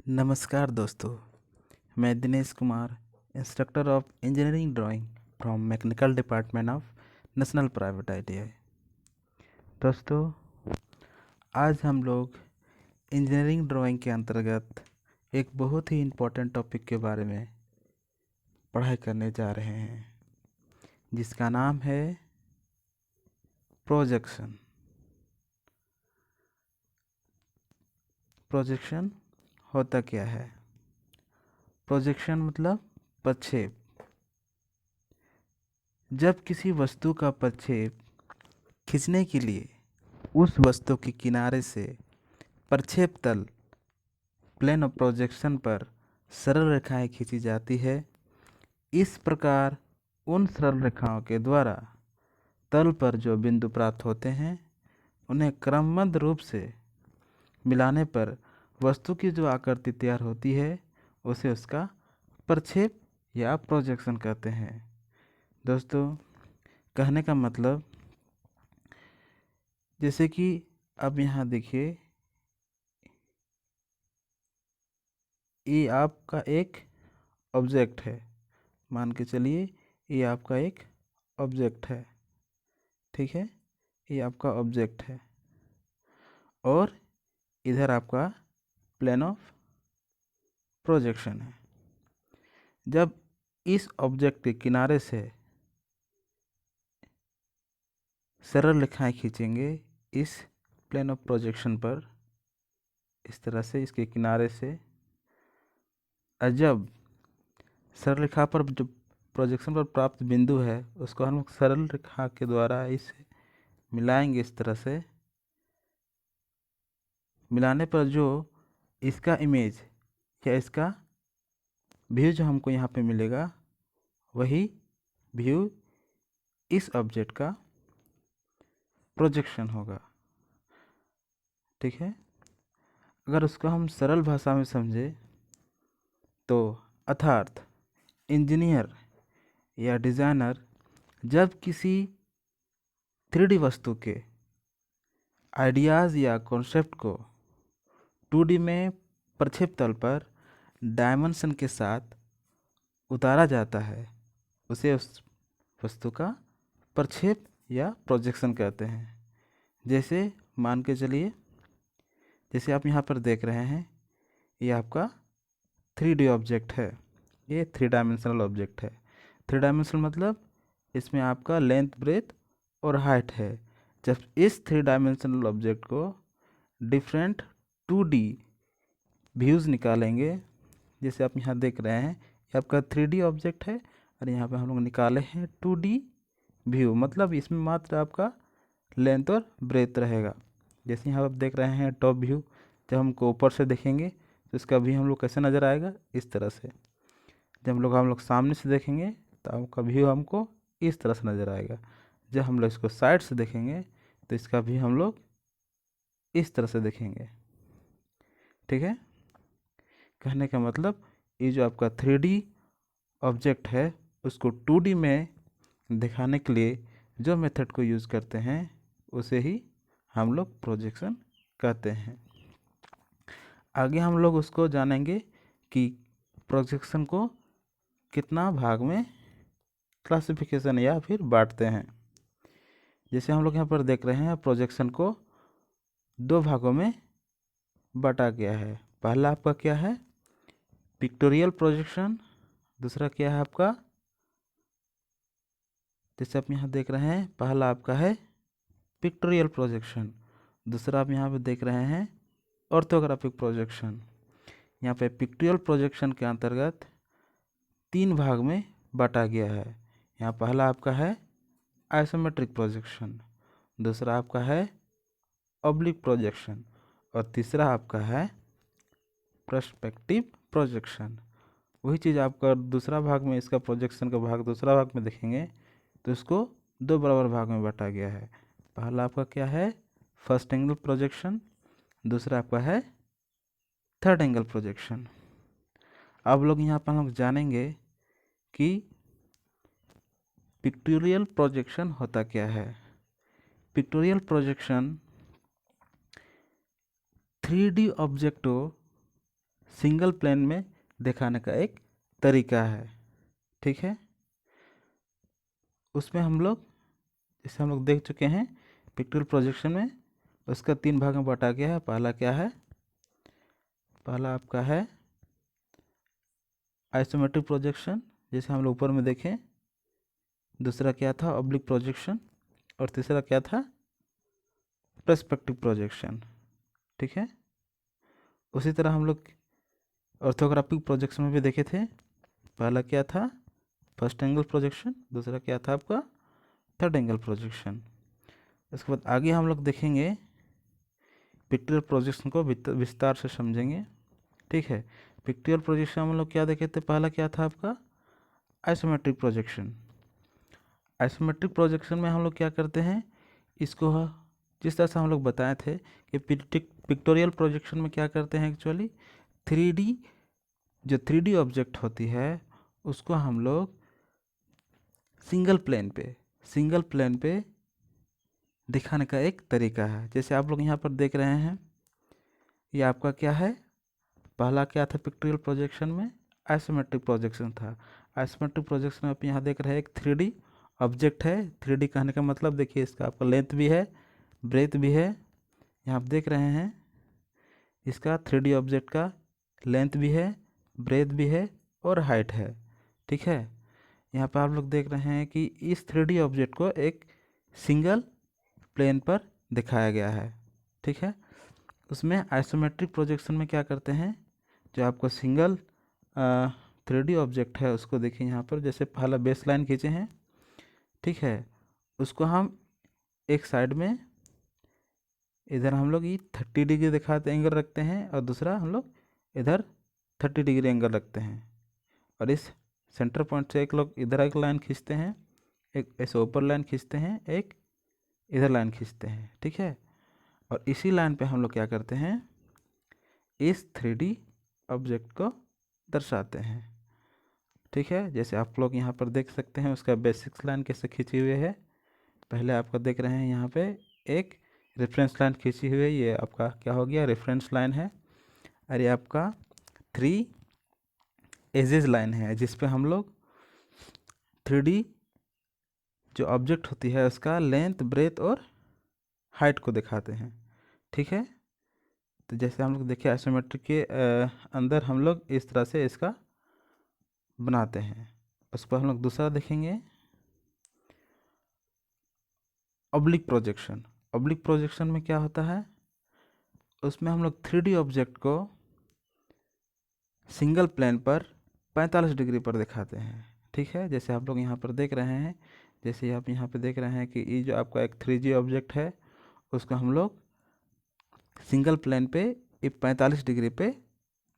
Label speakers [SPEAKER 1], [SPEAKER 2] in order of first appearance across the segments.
[SPEAKER 1] नमस्कार दोस्तों, मैं Dinesh Kumar, instructor of engineering drawing from mechanical department of national private ITI. दोस्तों, आज हम लोग इंजीनियरिंग ड्राइंग के अंतर्गत एक बहुत ही इम्पोर्टेंट टॉपिक के बारे में पढ़ाई करने जा रहे हैं, जिसका नाम है प्रोजेक्शन। प्रोजेक्शन होता क्या है? प्रोजेक्शन मतलब प्रक्षेप। जब किसी वस्तु का प्रक्षेप खींचने के लिए उस वस्तु के किनारे से प्रक्षेप तल प्लेन ऑफ प्रोजेक्शन पर सरल रेखाएं खींची जाती है। इस प्रकार उन सरल रेखाओं के द्वारा तल पर जो बिंदु प्राप्त होते हैं, उन्हें क्रमबद्ध रूप से मिलाने पर वस्तु की जो आकृति तैयार होती है, उसे उसका प्रक्षेप या प्रोजेक्शन कहते हैं। दोस्तों, कहने का मतलब, जैसे कि अब यहाँ देखिए, ये आपका एक ऑब्जेक्ट है। मान के चलिए ये आपका एक ऑब्जेक्ट है, ठीक है। ये आपका ऑब्जेक्ट है और इधर आपका प्लेन ऑफ प्रोजेक्शन है। जब इस ऑब्जेक्ट के किनारे से सरल रेखाएं खींचेंगे इस प्लेन ऑफ प्रोजेक्शन पर, इस तरह से इसके किनारे से, और जब सरल रेखा पर जो प्रोजेक्शन पर प्राप्त बिंदु है उसको हम सरल रेखा के द्वारा इसे मिलाएंगे। इस तरह से मिलाने पर जो इसका इमेज या इसका व्यू जो हमको यहाँ पे मिलेगा, वही व्यू इस ऑब्जेक्ट का प्रोजेक्शन होगा, ठीक है। अगर उसको हम सरल भाषा में समझे तो अर्थात इंजीनियर या डिज़ाइनर जब किसी 3D वस्तु के आइडियाज़ या कॉन्सेप्ट को 2D में प्रक्षेप तल पर डायमेंशन के साथ उतारा जाता है, उसे उस वस्तु का प्रक्षेप या प्रोजेक्शन कहते हैं। जैसे मान के चलिए, जैसे आप यहाँ पर देख रहे हैं, ये आपका 3D ऑब्जेक्ट है। ये 3 डायमेंशनल ऑब्जेक्ट है। 3 डायमेंशनल मतलब इसमें आपका लेंथ, ब्रेथ और हाइट है। जब इस 3 डायमेंशनल ऑब्जेक्ट को डिफरेंट 2D व्यूज़ निकालेंगे, जैसे आप यहाँ देख रहे हैं, ये आपका 3D ऑब्जेक्ट है और यहाँ पे हम लोग निकाले हैं 2D व्यू, मतलब इसमें मात्र आपका लेंथ और ब्रेथ रहेगा। जैसे यहाँ आप देख रहे हैं टॉप व्यू, जब हमको ऊपर से देखेंगे तो इसका व्यू हम लोग कैसे नज़र आएगा, इस तरह से। जब हम लोग सामने से देखेंगे तो आपका व्यू हमको इस तरह से नज़र आएगा। जब हम लोग इसको साइड से देखेंगे तो इसका व्यू हम लोग इस तरह से देखेंगे, ठीक है। कहने का मतलब, ये जो आपका 3D ऑब्जेक्ट है उसको 2D में दिखाने के लिए जो मेथड को यूज़ करते हैं, उसे ही हम लोग प्रोजेक्शन कहते हैं। आगे हम लोग उसको जानेंगे कि प्रोजेक्शन को कितना भाग में क्लासिफिकेशन या फिर बांटते हैं। जैसे हम लोग यहाँ पर देख रहे हैं, प्रोजेक्शन को 2 भागों में बांटा गया है। पहला आपका क्या है, पिक्टोरियल प्रोजेक्शन। दूसरा क्या है आपका, जैसे आप यहाँ देख रहे हैं, पहला आपका है पिक्टोरियल प्रोजेक्शन। दूसरा आप यहाँ पे देख रहे हैं ऑर्थोग्राफिक प्रोजेक्शन। यहाँ पे पिक्टोरियल प्रोजेक्शन के अंतर्गत 3 भाग में बांटा गया है। यहाँ पहला आपका है आइसोमेट्रिक प्रोजेक्शन, दूसरा आपका है ऑब्लिक प्रोजेक्शन और तीसरा आपका है पर्सपेक्टिव प्रोजेक्शन। वही चीज़ आपका दूसरा भाग में, इसका प्रोजेक्शन का भाग दूसरा भाग में देखेंगे तो इसको 2 बराबर भाग में बांटा गया है। पहला आपका क्या है, फर्स्ट एंगल प्रोजेक्शन, दूसरा आपका है थर्ड एंगल प्रोजेक्शन। अब लोग यहाँ पर हम लोग जानेंगे कि पिक्टोरियल प्रोजेक्शन होता क्या है। पिक्टोरियल प्रोजेक्शन 3D ऑब्जेक्ट को सिंगल प्लेन में दिखाने का एक तरीका है। ठीक है, उसमें हम लोग जैसे हम लोग देख चुके हैं पिक्टोरियल प्रोजेक्शन में उसका 3 भाग में बांटा गया है। पहला क्या है, पहला आपका है आइसोमेट्रिक प्रोजेक्शन, जैसे हम लोग ऊपर में देखें। दूसरा क्या था, ऑब्लिक प्रोजेक्शन। और तीसरा क्या था, पर्सपेक्टिव प्रोजेक्शन। ठीक है, उसी तरह हम लोग ऑर्थोग्राफिक प्रोजेक्शन में भी देखे थे। पहला क्या था, फर्स्ट एंगल प्रोजेक्शन। दूसरा क्या था आपका, थर्ड एंगल प्रोजेक्शन। इसके बाद आगे हम लोग देखेंगे पिक्टोरियल प्रोजेक्शन को विस्तार से समझेंगे। ठीक है, पिक्टोरियल प्रोजेक्शन हम लोग क्या देखे थे, पहला क्या था आपका आइसोमेट्रिक प्रोजेक्शन। आइसोमेट्रिक प्रोजेक्शन में हम लोग क्या करते हैं, इसको जिस तरह से हम लोग बताए थे कि पिक्टोरियल प्रोजेक्शन में क्या करते हैं एक्चुअली 3D, जो 3D ऑब्जेक्ट होती है उसको हम लोग सिंगल प्लेन पे दिखाने का एक तरीका है। जैसे आप लोग यहाँ पर देख रहे हैं, ये आपका क्या है, पहला क्या था पिक्टोरियल प्रोजेक्शन में, आइसोमेट्रिक प्रोजेक्शन था। आइसोमेट्रिक प्रोजेक्शन में आप यहाँ देख रहे हैं एक 3D ऑब्जेक्ट है। 3D कहने का मतलब देखिए इसका आपका लेंथ भी है, ब्रेथ भी है। यहाँ आप देख रहे हैं इसका 3D ऑब्जेक्ट का लेंथ भी है, ब्रेथ भी है और हाइट है। ठीक है, यहाँ पर आप लोग देख रहे हैं कि इस 3D ऑब्जेक्ट को एक सिंगल प्लेन पर दिखाया गया है। ठीक है, उसमें आइसोमेट्रिक प्रोजेक्शन में क्या करते हैं, जो आपको सिंगल 3D ऑब्जेक्ट है उसको देखिए यहाँ पर, जैसे पहला बेस लाइन खींचे हैं। ठीक है, उसको हम एक साइड में इधर हम लोग ये 30 डिग्री दिखाते एंगल रखते हैं और दूसरा हम लोग इधर 30 डिग्री एंगल रखते हैं। और इस सेंटर पॉइंट से एक लोग इधर एक लाइन खींचते हैं, एक ऐसे ऊपर लाइन खींचते हैं, एक इधर लाइन खींचते हैं। ठीक है, और इसी लाइन पे हम लोग क्या करते हैं, इस 3D ऑब्जेक्ट को दर्शाते हैं। ठीक है, जैसे आप लोग यहाँ पर देख सकते हैं उसका बेसिक्स लाइन कैसे खींची हुई है। पहले आपका देख रहे हैं यहाँ पे एक रेफरेंस लाइन खींची हुई है, ये आपका क्या हो गया, रेफरेंस लाइन है। और ये आपका 3 एजेस लाइन है जिस पे हम लोग 3D जो ऑब्जेक्ट होती है उसका लेंथ, ब्रेथ और हाइट को दिखाते हैं। ठीक है, तो जैसे हम लोग देखे आइसोमेट्रिक के अंदर हम लोग इस तरह से इसका बनाते हैं। उस पर हम लोग दूसरा देखेंगे ऑब्लिक प्रोजेक्शन। ऑब्लिक प्रोजेक्शन में क्या होता है, उसमें हम लोग 3D ऑब्जेक्ट को सिंगल प्लेन पर 45 डिग्री पर दिखाते हैं। ठीक है, जैसे आप लोग यहाँ पर देख रहे हैं, जैसे आप यहाँ पे देख रहे हैं कि ये जो आपका एक 3D ऑब्जेक्ट है उसको हम लोग सिंगल प्लेन पे ये 45 डिग्री पे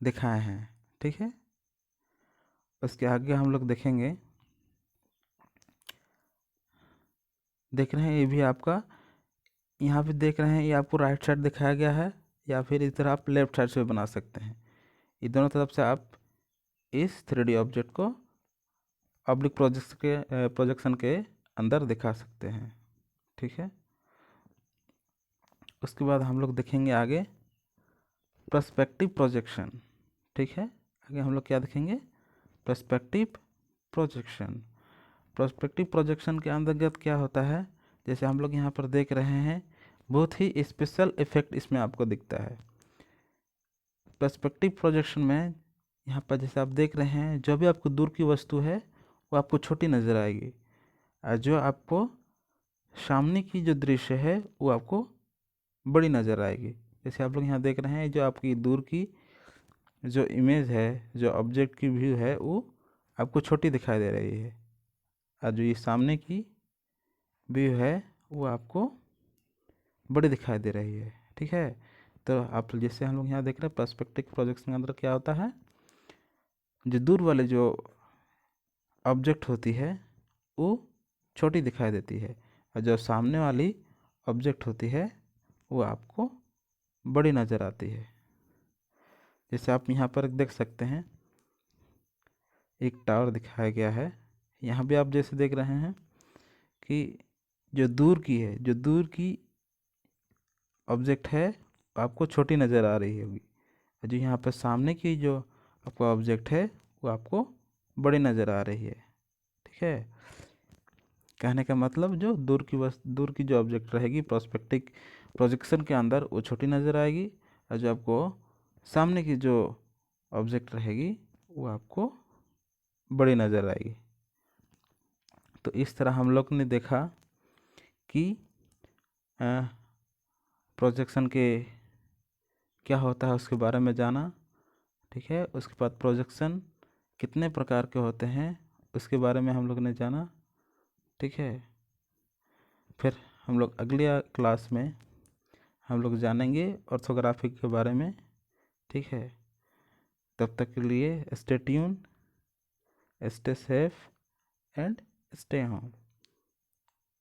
[SPEAKER 1] दिखाए हैं। ठीक है, उसके आगे हम लोग देखेंगे, देख रहे हैं ये भी आपका यहाँ पे देख रहे हैं, ये आपको राइट साइड दिखाया गया है या फिर इस तरह आप लेफ्ट साइड से भी बना सकते हैं। ये दोनों तरफ से आप इस 3D ऑब्जेक्ट को ऑब्लिक प्रोजेक्शन के अंदर दिखा सकते हैं। ठीक है, उसके बाद हम लोग देखेंगे आगे पर्सपेक्टिव प्रोजेक्शन। ठीक है, आगे हम लोग क्या देखेंगे, पर्सपेक्टिव प्रोजेक्शन। पर्सपेक्टिव प्रोजेक्शन के अंतर्गत क्या होता है, जैसे हम लोग यहाँ पर देख रहे हैं बहुत ही स्पेशल इफेक्ट इसमें आपको दिखता है। पर्सपेक्टिव प्रोजेक्शन में यहाँ पर जैसे आप देख रहे हैं जो भी आपको दूर की वस्तु है वो आपको छोटी नज़र आएगी, और जो आपको सामने की जो दृश्य है वो आपको बड़ी नज़र आएगी। जैसे आप लोग यहाँ देख रहे हैं जो आपकी दूर की जो इमेज है, जो ऑब्जेक्ट की व्यू है वो आपको छोटी दिखाई दे रही है, और जो ये सामने की व्यू है वो आपको बड़ी दिखाई दे रही है। ठीक है, तो आप जैसे हम लोग यहाँ देख रहे हैं पर्सपेक्टिव प्रोजेक्शन के अंदर क्या होता है, जो दूर वाले जो ऑब्जेक्ट होती है वो छोटी दिखाई देती है, और जो सामने वाली ऑब्जेक्ट होती है वो आपको बड़ी नज़र आती है। जैसे आप यहाँ पर देख सकते हैं एक टावर दिखाया गया है, यहाँ भी आप जैसे देख रहे हैं कि जो दूर की है, जो दूर की ऑब्जेक्ट है आपको छोटी नज़र आ रही होगी, जो यहाँ पे सामने की जो आपका ऑब्जेक्ट है वो आपको बड़ी नज़र आ रही है। ठीक है, कहने का मतलब जो दूर की जो ऑब्जेक्ट रहेगी प्रोस्पेक्टिव प्रोजेक्शन के अंदर वो छोटी नज़र आएगी, और जो आपको सामने की जो ऑब्जेक्ट रहेगी वो आपको बड़ी नज़र आएगी। तो इस तरह हम लोग ने देखा कि प्रोजेक्शन के क्या होता है उसके बारे में जाना। ठीक है, उसके बाद प्रोजेक्शन कितने प्रकार के होते हैं उसके बारे में हम लोग ने जाना। ठीक है, फिर हम लोग अगली क्लास में हम लोग जानेंगे ऑर्थोग्राफी के बारे में। ठीक है, तब तक के लिए stay tune, stay safe and stay home.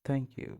[SPEAKER 1] Thank you.